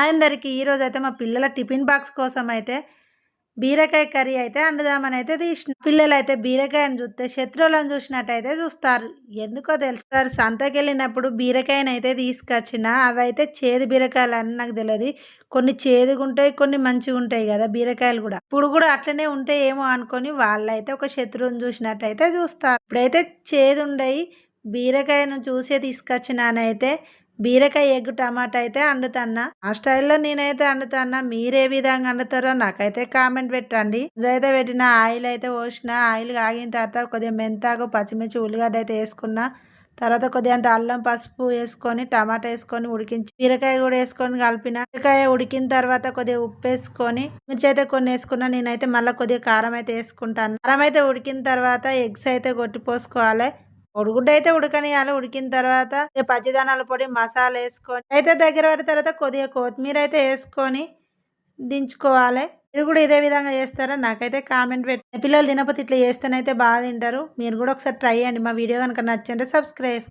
అందరికి ఈరోజైతే మా పిల్లల టిఫిన్ బాక్స్ కోసం అయితే బీరకాయ కర్రీ అయితే వండుదామని అయితే తీసిన. పిల్లలైతే బీరకాయని చూస్తే శత్రువులను చూసినట్టయితే చూస్తారు. ఎందుకో తెలుస్తారు, సంతకెళ్ళినప్పుడు బీరకాయనైతే తీసుకొచ్చిన అవైతే చేదు బీరకాయలు అని నాకు తెలియదు. కొన్ని చేదుగుంటాయి, కొన్ని మంచిగా ఉంటాయి కదా బీరకాయలు కూడా. ఇప్పుడు కూడా అట్లనే ఉంటాయేమో అనుకొని వాళ్ళైతే ఒక శత్రువుని చూసినట్టయితే చూస్తారు. ఇప్పుడైతే చేదు ఉండయి బీరకాయను చూసే తీసుకొచ్చినానైతే బీరకాయ ఎగ్ టమాటా అయితే వండుతున్నా. ఆ స్టైల్లో నేనైతే వండుతున్నా. మీరే విధంగా వండుతారో నాకైతే కామెంట్ పెట్టండి. అయితే పెట్టిన ఆయిల్ అయితే పోసిన. ఆయిల్ కాగిన తర్వాత కొద్దిగా మెంతాకు, పచ్చిమిర్చి, ఉల్లిగడ్డ అయితే వేసుకున్నా. తర్వాత కొద్దిగా అంత అల్లం, పసుపు వేసుకొని టమాటా వేసుకొని ఉడికించి బీరకాయ కూడా వేసుకొని కలిపిన. బీరకాయ ఉడికిన తర్వాత కొద్దిగా ఉప్పు వేసుకొని మిర్చి అయితే కొన్ని వేసుకున్నా. నేనైతే మళ్ళీ కొద్దిగా కారం అయితే వేసుకుంటాను. కారం అయితే ఉడికిన తర్వాత ఎగ్స్ అయితే కొట్టి పోసుకోవాలి. కోడిగుడ్డు అయితే ఉడకనియాలి. ఉడికిన తర్వాత పచ్చిదనాల పొడి, మసాలా వేసుకొని అయితే దగ్గర పడిన తర్వాత కొద్దిగా కొత్తిమీర అయితే వేసుకొని దించుకోవాలి. మీరు కూడా ఇదే విధంగా చేస్తారా? నాకైతే కామెంట్ పెట్టి. పిల్లలు తినకపోతే ఇట్లా చేస్తేనైతే బాగా తింటారు. మీరు కూడా ఒకసారి ట్రై చేయండి. మా వీడియో కనుక నచ్చంటే సబ్స్క్రైబ్